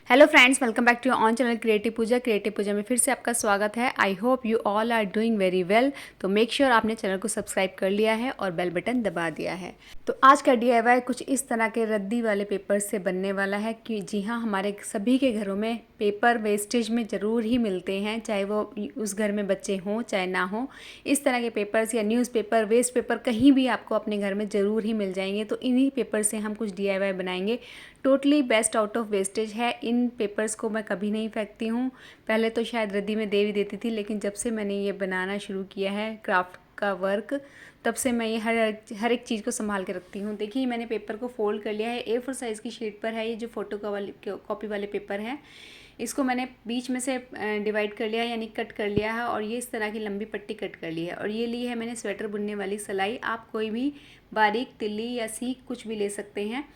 Hello friends, welcome back to your on channel creative Pooja में फिर से आपका स्वागत है। I hope you all are doing very well. तो मेक श्योर आपने चैनल को सब्सक्राइब कर लिया है और बेल बटन दबा दिया है। तो आज का DIY कुछ इस तरह के रद्दी वाले पेपर से बनने वाला है कि जी हाँ, हमारे सभी के घरों में पेपर वेस्टेज में ज़रूर ही मिलते हैं, चाहे वो उस घर में बच्चे हों चाहे ना हो। इस तरह के पेपर्स या न्यूज़पेपर, वेस्ट पेपर कहीं भी आपको अपने घर में ज़रूर ही मिल जाएंगे। तो इन्हीं पेपर से हम कुछ DIY बनाएंगे। Totally best out of wastage है। इन पेपर्स को मैं कभी नहीं फेंकती हूँ। पहले तो शायद रद्दी में दे भी देती थी, लेकिन जब से मैंने ये बनाना शुरू किया है क्राफ्ट का वर्क, तब से मैं ये हर एक चीज़ को संभाल के रखती हूँ। देखिए, मैंने पेपर को फोल्ड कर लिया है। A4 साइज़ की शीट पर है। ये जो फोटो का वाले कॉपी वाले पेपर हैं, इसको मैंने बीच में से डिवाइड कर लिया है, यानी कट कर लिया है। और ये इस तरह की लंबी पट्टी कट कर ली है। और ये ली है मैंने स्वेटर बुनने वाली सिलाई। आप कोई भी बारीक तिल्ली या सीख कुछ भी ले सकते हैं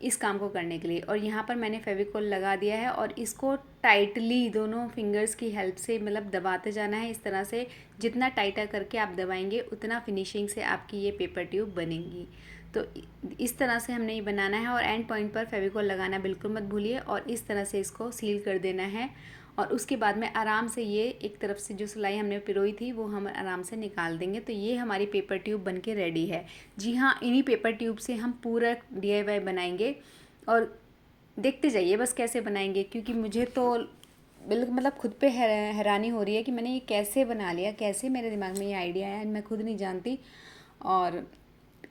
इस काम को करने के लिए। और यहाँ पर मैंने फेविकोल लगा दिया है और इसको टाइटली दोनों फिंगर्स की हेल्प से मतलब दबाते जाना है। इस तरह से जितना टाइटर करके आप दबाएंगे उतना फिनिशिंग से आपकी ये पेपर ट्यूब बनेगी। तो इस तरह से हमने ये बनाना है। और एंड पॉइंट पर फेविकोल लगाना बिल्कुल मत भूलिए और इस तरह से इसको सील कर देना है। और उसके बाद में आराम से ये एक तरफ से जो सिलाई हमने पिरोई थी वो हम आराम से निकाल देंगे। तो ये हमारी पेपर ट्यूब बनके रेडी है। जी हाँ, इन्हीं पेपर ट्यूब से हम पूरा DIY बनाएंगे और देखते जाइए बस कैसे बनाएंगे, क्योंकि मुझे तो बिल्कुल मतलब खुद पे हैरानी हो रही है कि मैंने ये कैसे बना लिया, कैसे मेरे दिमाग में ये आइडिया आया, मैं खुद नहीं जानती। और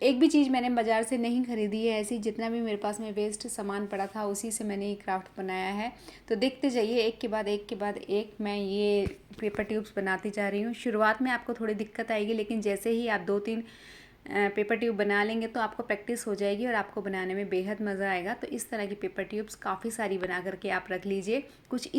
एक भी चीज़ मैंने बाज़ार से नहीं ख़रीदी है ऐसी। जितना भी मेरे पास में वेस्ट सामान पड़ा था उसी से मैंने ये क्राफ्ट बनाया है। तो देखते जाइए, एक के बाद एक मैं ये पेपर ट्यूब्स बनाती जा रही हूँ। शुरुआत में आपको थोड़ी दिक्कत आएगी, लेकिन जैसे ही आप 2-3 पेपर ट्यूब बना लेंगे तो आपको प्रैक्टिस हो जाएगी और आपको बनाने में बेहद मज़ा आएगा। तो इस तरह की पेपर ट्यूब्स काफ़ी सारी बना करके आप रख लीजिए। कुछ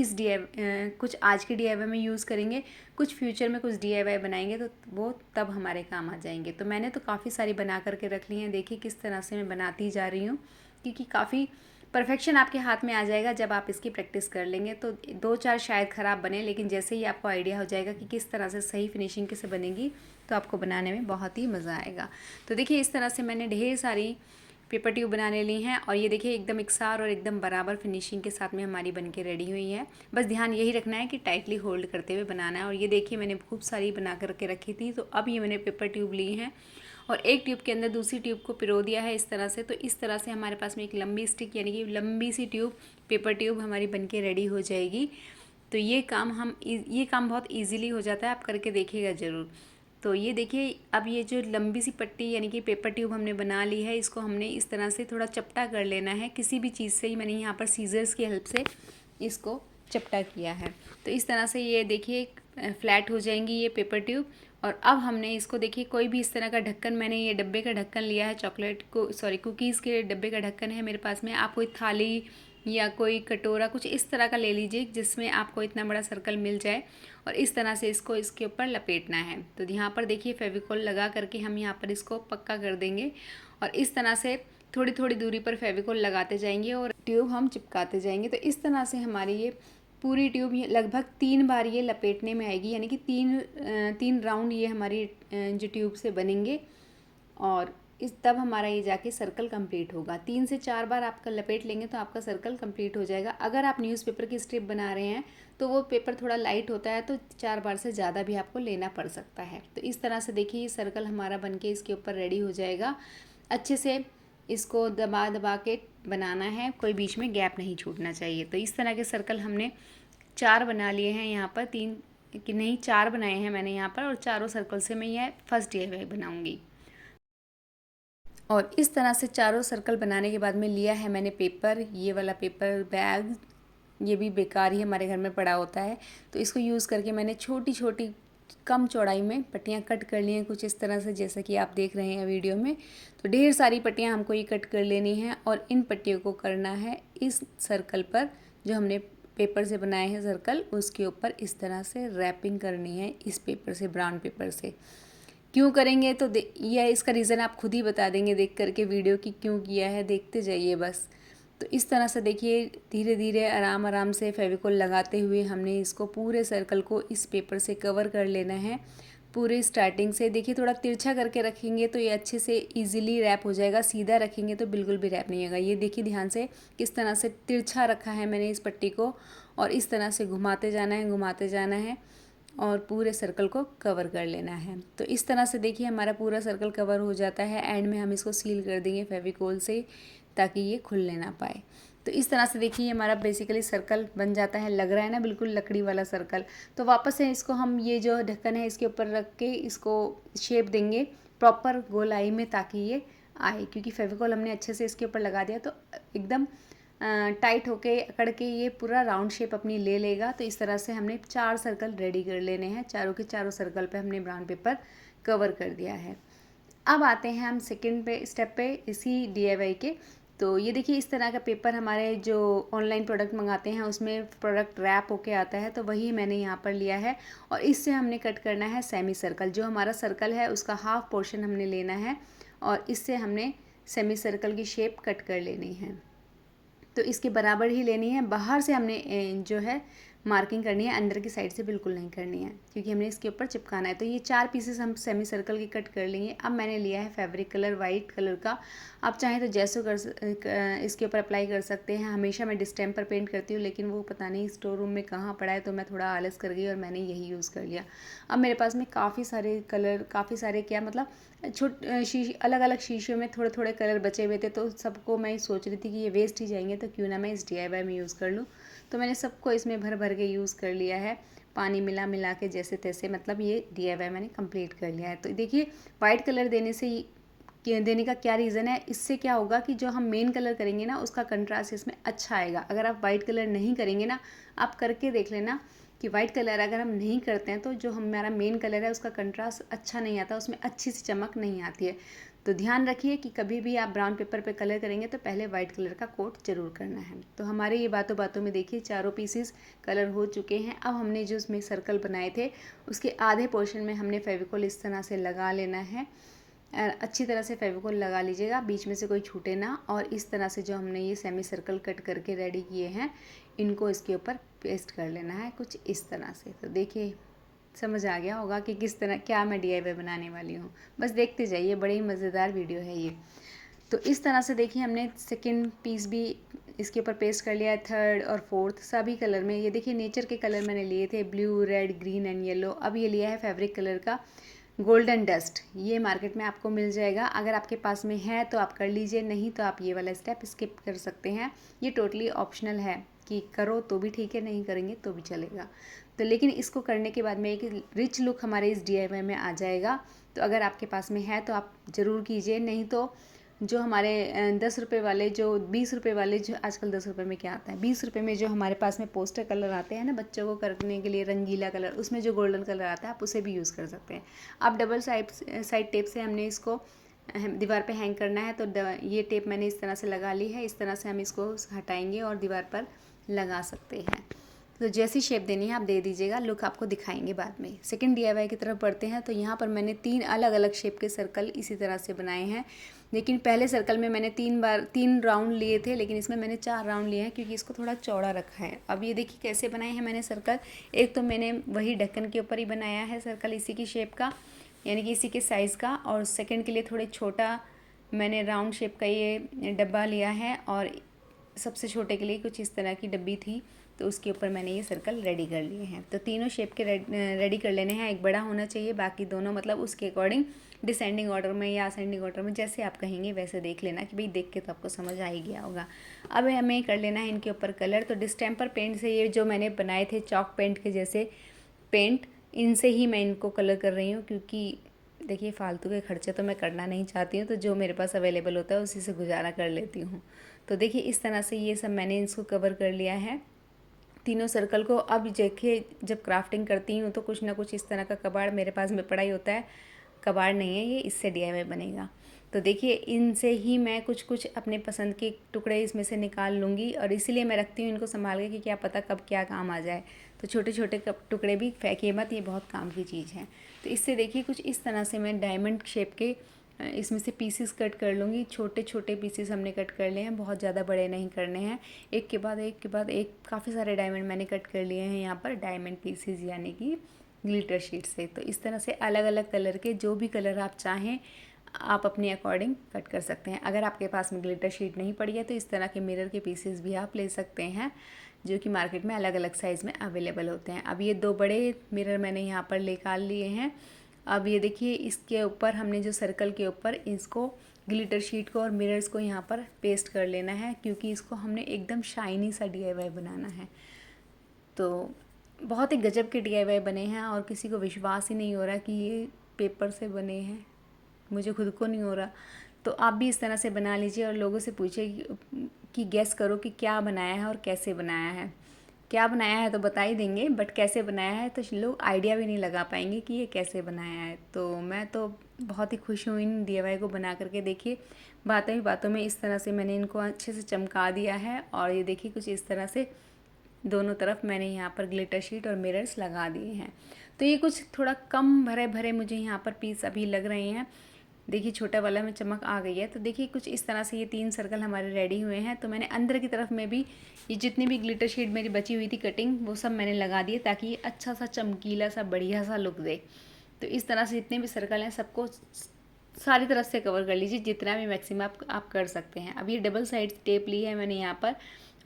कुछ आज के DIY में यूज़ करेंगे, कुछ फ्यूचर में कुछ DIY बनाएंगे तो वो तब हमारे काम आ जाएंगे। तो मैंने तो काफ़ी सारी बना करके रख ली हैं। देखिए किस तरह से मैं बनाती जा रही हूँ, क्योंकि काफ़ी परफेक्शन आपके हाथ में आ जाएगा जब आप इसकी प्रैक्टिस कर लेंगे। तो 2-4 शायद ख़राब बने, लेकिन जैसे ही आपको आइडिया हो जाएगा कि किस तरह से सही फिनिशिंग कैसे बनेगी तो आपको बनाने में बहुत ही मज़ा आएगा। तो देखिए इस तरह से मैंने ढेर सारी पेपर ट्यूब बनाने ली हैं और ये देखिए एकदम इकसार और एकदम बराबर फिनिशिंग के साथ में हमारी बनके रेडी हुई है। बस ध्यान यही रखना है कि टाइटली होल्ड करते हुए बनाना है। और ये देखिए मैंने खूब सारी बना करके रखी थी। तो अब ये मैंने पेपर ट्यूब ली हैं और एक ट्यूब के अंदर दूसरी ट्यूब को पिरो दिया है इस तरह से। तो इस तरह से हमारे पास में एक लंबी स्टिक यानी कि लंबी सी ट्यूब, पेपर ट्यूब हमारी बनके रेडी हो जाएगी। तो ये काम बहुत ईजीली हो जाता है, आप करके देखिएगा ज़रूर। तो ये देखिए, अब ये जो लंबी सी पट्टी यानी कि पेपर ट्यूब हमने बना ली है, इसको हमने इस तरह से थोड़ा चपटा कर लेना है। किसी भी चीज़ से ही मैंने यहाँ पर सीजर्स की हेल्प से इसको चपटा किया है। तो इस तरह से ये देखिए फ्लैट हो जाएंगी ये पेपर ट्यूब। और अब हमने इसको देखिए कोई भी इस तरह का ढक्कन, मैंने ये डब्बे का ढक्कन लिया है, कुकीज़ के डब्बे का ढक्कन है मेरे पास में। आप कोई थाली या कोई कटोरा कुछ इस तरह का ले लीजिए जिसमें आपको इतना बड़ा सर्कल मिल जाए और इस तरह से इसको इसके ऊपर लपेटना है। तो यहाँ पर देखिए फेविकोल लगा करके हम यहाँ पर इसको पक्का कर देंगे और इस तरह से थोड़ी थोड़ी दूरी पर फेविकोल लगाते जाएंगे और ट्यूब हम चिपकाते जाएंगे। तो इस तरह से हमारी ये पूरी ट्यूब लगभग 3 बार ये लपेटने में आएगी, यानी कि तीन राउंड ये हमारी जो ट्यूब से बनेंगे और तब हमारा ये जाके सर्कल कंप्लीट होगा। 3 से 4 बार आपका लपेट लेंगे तो आपका सर्कल कंप्लीट हो जाएगा। अगर आप न्यूज़पेपर की स्ट्रिप बना रहे हैं तो वो पेपर थोड़ा लाइट होता है, तो 4 बार से ज़्यादा भी आपको लेना पड़ सकता है। तो इस तरह से देखिए ये सर्कल हमारा बनके इसके ऊपर रेडी हो जाएगा। अच्छे से इसको दबा दबा के बनाना है, कोई बीच में गैप नहीं छूटना चाहिए। तो इस तरह के सर्कल हमने 4 बना लिए हैं यहाँ पर, 3 कि नहीं 4 बनाए हैं मैंने यहाँ पर, और चारों सर्कल से मैं यह फर्स्ट DIY बनाऊँगी। और इस तरह से चारों सर्कल बनाने के बाद में लिया है मैंने पेपर, ये वाला पेपर बैग, ये भी बेकार ही हमारे घर में पड़ा होता है। तो इसको यूज़ करके मैंने छोटी छोटी कम चौड़ाई में पट्टियाँ कट कर ली हैं कुछ इस तरह से, जैसा कि आप देख रहे हैं वीडियो में। तो ढेर सारी पट्टियाँ हमको ये कट कर लेनी हैं और इन पट्टियों को करना है इस सर्कल पर, जो हमने पेपर से बनाए हैं सर्कल, उसके ऊपर इस तरह से रैपिंग करनी है इस पेपर से, ब्राउन पेपर से। क्यों करेंगे तो यह इसका रीज़न आप खुद ही बता देंगे देख करके वीडियो की क्यों किया है, देखते जाइए बस। तो इस तरह से देखिए धीरे धीरे आराम आराम से फेविकोल लगाते हुए हमने इसको पूरे सर्कल को इस पेपर से कवर कर लेना है। पूरे स्टार्टिंग से देखिए थोड़ा तिरछा करके रखेंगे तो ये अच्छे से इजीली रैप हो जाएगा। सीधा रखेंगे तो बिल्कुल भी रैप नहीं होगा। ये देखिए ध्यान से किस तरह से तिरछा रखा है मैंने इस पट्टी को, और इस तरह से घुमाते जाना है, घुमाते जाना है और पूरे सर्कल को कवर कर लेना है। तो इस तरह से देखिए हमारा पूरा सर्कल कवर हो जाता है। एंड में हम इसको सील कर देंगे फेविकोल से ताकि ये खुलने ना पाए। तो इस तरह से देखिए हमारा बेसिकली सर्कल बन जाता है। लग रहा है ना बिल्कुल लकड़ी वाला सर्कल। तो वापस से इसको हम ये जो ढक्कन है इसके ऊपर रख के इसको शेप देंगे प्रॉपर गोलाई में ताकि ये आए, क्योंकि फेविकोल हमने अच्छे से इसके ऊपर लगा दिया तो एकदम टाइट होके अकड़ के ये पूरा राउंड शेप अपनी ले लेगा। तो इस तरह से हमने 4 सर्कल रेडी कर लेने हैं। चारों के चारों सर्कल पे हमने ब्राउन पेपर कवर कर दिया है। अब आते हैं हम सेकंड स्टेप पे इसी DIY के। तो ये देखिए इस तरह का पेपर हमारे जो ऑनलाइन प्रोडक्ट मंगाते हैं उसमें प्रोडक्ट रैप होके आता है, तो वही मैंने यहाँ पर लिया है। और इससे हमने कट करना है सेमी सर्कल। जो हमारा सर्कल है उसका हाफ पोर्शन हमने लेना है और इससे हमने सेमी सर्कल की शेप कट कर लेनी है। तो इसके बराबर ही लेनी है। बाहर से हमने जो है मार्किंग करनी है, अंदर की साइड से बिल्कुल नहीं करनी है, क्योंकि हमने इसके ऊपर चिपकाना है। तो ये 4 पीसेस हम सेमी सर्कल की कट कर लेंगे। अब मैंने लिया है फैब्रिक कलर वाइट कलर का। आप चाहें तो जैसो इसके ऊपर अप्लाई कर सकते हैं। हमेशा मैं डिस्टेम्पर पेंट करती हूँ, लेकिन वो पता नहीं स्टोर रूम में कहाँ पड़ा है, तो मैं थोड़ा आलस कर गई और मैंने यही यूज़ कर लिया। अब मेरे पास में काफ़ी सारे कलर, काफ़ी सारे क्या मतलब अलग अलग शीशियों में थोड़े थोड़े कलर बचे हुए थे, तो सबको मैं सोच रही थी कि ये वेस्ट ही जाएंगे, तो क्यों ना मैं इस DIY में यूज़ कर लूँ। तो मैंने सबको इसमें भर भर के यूज़ कर लिया है, पानी मिला मिला के जैसे तैसे, मतलब ये DIY मैंने कंप्लीट कर लिया है। तो देखिए वाइट कलर देने का क्या रीज़न है, इससे क्या होगा कि जो हम मेन कलर करेंगे ना उसका कंट्रास्ट इसमें अच्छा आएगा। अगर आप वाइट कलर नहीं करेंगे ना, आप करके देख लेना कि वाइट कलर अगर हम नहीं करते हैं तो जो हमारा मेन कलर है उसका कंट्रास्ट अच्छा नहीं आता, उसमें अच्छी सी चमक नहीं आती है। तो ध्यान रखिए कि कभी भी आप ब्राउन पेपर पे कलर करेंगे तो पहले वाइट कलर का कोट ज़रूर करना है। तो हमारे ये बातों बातों में देखिए चारों पीसेस कलर हो चुके हैं। अब हमने जो उसमें सर्कल बनाए थे उसके आधे पोर्शन में हमने फेविकोल इस तरह से लगा लेना है। अच्छी तरह से फेविकोल लगा लीजिएगा, बीच में से कोई छूटे ना। और इस तरह से जो हमने ये सेमी सर्कल कट करके रेडी किए हैं इनको इसके ऊपर पेस्ट कर लेना है कुछ इस तरह से। तो देखिए समझ आ गया होगा कि किस तरह क्या मैं DIY बनाने वाली हूँ। बस देखते जाइए, बड़ी ही मज़ेदार वीडियो है ये। तो इस तरह से देखिए हमने सेकंड पीस भी इसके ऊपर पेस्ट कर लिया है, थर्ड और फोर्थ सभी कलर में। ये देखिए नेचर के कलर मैंने लिए थे, blue, red, green and yellow. अब ये लिया है फैब्रिक कलर का गोल्डन डस्ट। ये मार्केट में आपको मिल जाएगा, अगर आपके पास में है तो आप कर लीजिए, नहीं तो आप ये वाला स्टेप स्किप कर सकते हैं। ये टोटली ऑप्शनल है कि करो तो भी ठीक है, नहीं करेंगे तो भी चलेगा। तो लेकिन इसको करने के बाद में एक रिच लुक हमारे इस DIY में आ जाएगा। तो अगर आपके पास में है तो आप ज़रूर कीजिए, नहीं तो जो हमारे 10 रुपये वाले, जो 20 रुपये वाले, जो आजकल 10 रुपये में क्या आता है, 20 रुपये में जो हमारे पास में पोस्टर कलर आते हैं ना बच्चों को करने के लिए, रंगीला कलर, उसमें जो गोल्डन कलर आता है आप उसे भी यूज़ कर सकते हैं। अब डबल साइड टेप से हमने इसको दीवार पे हैंग करना है। तो ये टेप मैंने इस तरह से लगा ली है। इस तरह से हम इसको हटाएंगे और दीवार पर लगा सकते हैं। तो जैसी शेप देनी है आप दे दीजिएगा, लुक आपको दिखाएंगे बाद में। सेकंड DIY की तरफ बढ़ते हैं। तो यहाँ पर मैंने 3 अलग अलग शेप के सर्कल इसी तरह से बनाए हैं, लेकिन पहले सर्कल में मैंने 3 राउंड लिए थे, लेकिन इसमें मैंने 4 राउंड लिए हैं क्योंकि इसको थोड़ा चौड़ा रखा है। अब ये देखिए कैसे बनाए हैं मैंने सर्कल। एक तो मैंने वही ढक्कन के ऊपर ही बनाया है सर्कल इसी की शेप का, यानी कि इसी के साइज़ का। और सेकेंड के लिए थोड़े छोटा मैंने राउंड शेप का ये डब्बा लिया है, और सबसे छोटे के लिए कुछ इस तरह की डब्बी थी, तो उसके ऊपर मैंने ये सर्कल रेडी कर लिए हैं। तो तीनों शेप के रेडी कर लेने हैं। एक बड़ा होना चाहिए, बाकी दोनों मतलब उसके अकॉर्डिंग डिसेंडिंग ऑर्डर में या असेंडिंग ऑर्डर में, जैसे आप कहेंगे वैसे देख लेना कि भाई देख के तो आपको समझ आ ही गया होगा। अब हमें कर लेना है इनके ऊपर कलर। तो डिस्टेम्पर पेंट से ये जो मैंने बनाए थे चॉक पेंट के जैसे पेंट, इनसे ही मैं इनको कलर कर रही हूँ, क्योंकि देखिए फालतू के खर्चे तो मैं करना नहीं चाहती हूँ, तो जो मेरे पास अवेलेबल होता है उसी से गुजारा कर लेती हूँ। तो देखिए इस तरह से ये सब मैंने इसको कवर कर लिया है तीनों सर्कल को। अब देखिए जब क्राफ्टिंग करती हूँ तो कुछ ना कुछ इस तरह का कबाड़ मेरे पास में पड़ा ही होता है। कबाड़ नहीं है ये, इससे DIY बनेगा। तो देखिए इनसे ही मैं कुछ कुछ अपने पसंद के टुकड़े इसमें से निकाल लूँगी, और इसीलिए मैं रखती हूँ इनको संभाल के कि क्या पता कब क्या काम आ जाए। तो छोटे छोटे टुकड़े भी फेंकिए मत, ये बहुत काम की चीज़ है। तो इससे देखिए कुछ इस तरह से मैं डायमंड शेप के इसमें से पीसेस कट कर लूँगी। छोटे छोटे पीसेस हमने कट कर लिए हैं, बहुत ज़्यादा बड़े नहीं करने हैं। एक के बाद एक काफ़ी सारे डायमंड मैंने कट कर लिए हैं यहाँ पर, डायमंड पीसेस यानी कि ग्लिटर शीट से। तो इस तरह से अलग अलग कलर के जो भी कलर आप चाहें आप अपने अकॉर्डिंग कट कर सकते हैं। अगर आपके पास में ग्लिटर शीट नहीं पड़ी है तो इस तरह के मिरर के पीसेस भी आप ले सकते हैं, जो कि मार्केट में अलग अलग साइज़ में अवेलेबल होते हैं। अब ये 2 बड़े मिरर मैंने यहाँ पर निकाल लिए हैं। अब ये देखिए, इसके ऊपर हमने जो सर्कल के ऊपर इसको ग्लिटर शीट को और मिरर्स को यहाँ पर पेस्ट कर लेना है, क्योंकि इसको हमने एकदम शाइनी सा DIY बनाना है। तो बहुत ही गजब के DIY बने हैं और किसी को विश्वास ही नहीं हो रहा कि ये पेपर से बने हैं, मुझे खुद को नहीं हो रहा। तो आप भी इस तरह से बना लीजिए और लोगों से पूछिए कि गेस करो कि क्या बनाया है और कैसे बनाया है। क्या बनाया है तो बता ही देंगे, बट कैसे बनाया है तो लोग आइडिया भी नहीं लगा पाएंगे कि ये कैसे बनाया है। तो मैं तो बहुत ही खुश हूँ इन DIY को बना करके। देखिए, बातों ही बातों में इस तरह से मैंने इनको अच्छे से चमका दिया है और ये देखिए कुछ इस तरह से दोनों तरफ मैंने यहाँ पर ग्लिटर शीट और मिरर्स लगा दिए हैं। तो ये कुछ थोड़ा कम भरे भरे मुझे यहाँ पर पीस अभी लग रहे हैं। देखिए, छोटा वाला में चमक आ गई है। तो देखिए कुछ इस तरह से ये 3 सर्कल हमारे रेडी हुए हैं। तो मैंने अंदर की तरफ में भी ये जितनी भी ग्लिटर शीट मेरी बची हुई थी कटिंग, वो सब मैंने लगा दिए ताकि ये अच्छा सा चमकीला सा बढ़िया सा लुक दे। तो इस तरह से जितने भी सर्कल हैं सबको सारी तरफ से कवर कर लीजिए, जितना भी मैक्सिमम आप कर सकते हैं। अब ये डबल साइड टेप ली है मैंने यहाँ पर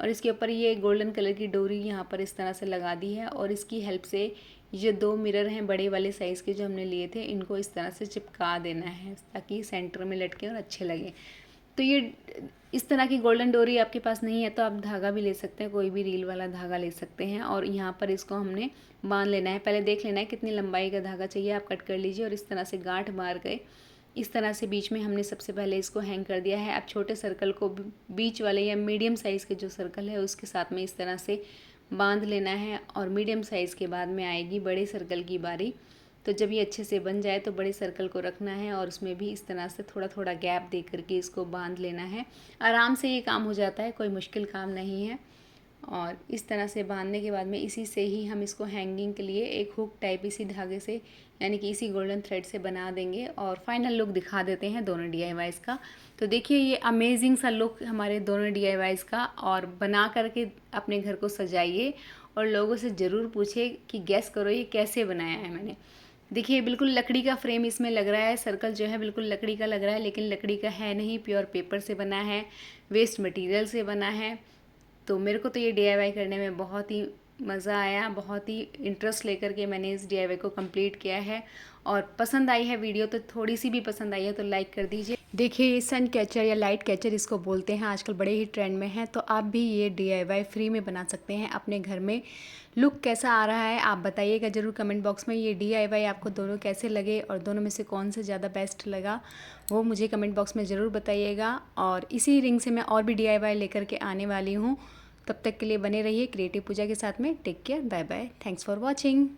और इसके ऊपर ये गोल्डन कलर की डोरी यहाँ पर इस तरह से लगा दी है और इसकी हेल्प से ये 2 मिरर हैं बड़े वाले साइज़ के जो हमने लिए थे, इनको इस तरह से चिपका देना है ताकि सेंटर में लटके और अच्छे लगे। तो ये इस तरह की गोल्डन डोरी आपके पास नहीं है तो आप धागा भी ले सकते हैं, कोई भी रील वाला धागा ले सकते हैं और यहाँ पर इसको हमने बांध लेना है। पहले देख लेना है कितनी लंबाई का धागा चाहिए, आप कट कर लीजिए और इस तरह से गांठ मार गए। इस तरह से बीच में हमने सबसे पहले इसको हैंग कर दिया है। अब छोटे सर्कल को बीच वाले या मीडियम साइज़ के जो सर्कल है उसके साथ में इस तरह से बांध लेना है और मीडियम साइज़ के बाद में आएगी बड़े सर्कल की बारी। तो जब ये अच्छे से बन जाए तो बड़े सर्कल को रखना है और उसमें भी इस तरह से थोड़ा थोड़ा गैप दे करके इसको बांध लेना है। आराम से ये काम हो जाता है, कोई मुश्किल काम नहीं है। और इस तरह से बांधने के बाद में इसी से ही हम इसको हैंगिंग के लिए एक हुक टाइप इसी धागे से यानी कि इसी गोल्डन थ्रेड से बना देंगे और फाइनल लुक दिखा देते हैं दोनों DIYs का। तो देखिए ये अमेजिंग सा लुक हमारे दोनों DIYs का, और बना करके अपने घर को सजाइए और लोगों से ज़रूर पूछिए कि गैस करो ये कैसे बनाया है मैंने। देखिए बिल्कुल लकड़ी का फ्रेम इसमें लग रहा है, सर्कल जो है बिल्कुल लकड़ी का लग रहा है, लेकिन लकड़ी का है नहीं, प्योर पेपर से बना है, वेस्ट मटेरियल से बना है। तो मेरे को तो ये DIY करने में बहुत ही मज़ा आया, बहुत ही इंटरेस्ट लेकर के मैंने इस DIY को कंप्लीट किया है। और पसंद आई है वीडियो तो थोड़ी सी भी पसंद आई है तो लाइक कर दीजिए। देखिए ये सन कैचर या लाइट कैचर इसको बोलते हैं, आजकल बड़े ही ट्रेंड में है। तो आप भी ये DIY फ्री में बना सकते हैं अपने घर में। लुक कैसा आ रहा है आप बताइएगा ज़रूर कमेंट बॉक्स में। ये DIY आपको दोनों कैसे लगे और दोनों में से कौन से ज़्यादा बेस्ट लगा वो मुझे कमेंट बॉक्स में ज़रूर बताइएगा। और इसी रिंग से मैं और भी DIY लेकर के आने वाली हूँ। तब तक के लिए बने रहिए क्रिएटिव पूजा के साथ में। Take care, bye bye, thanks for watching.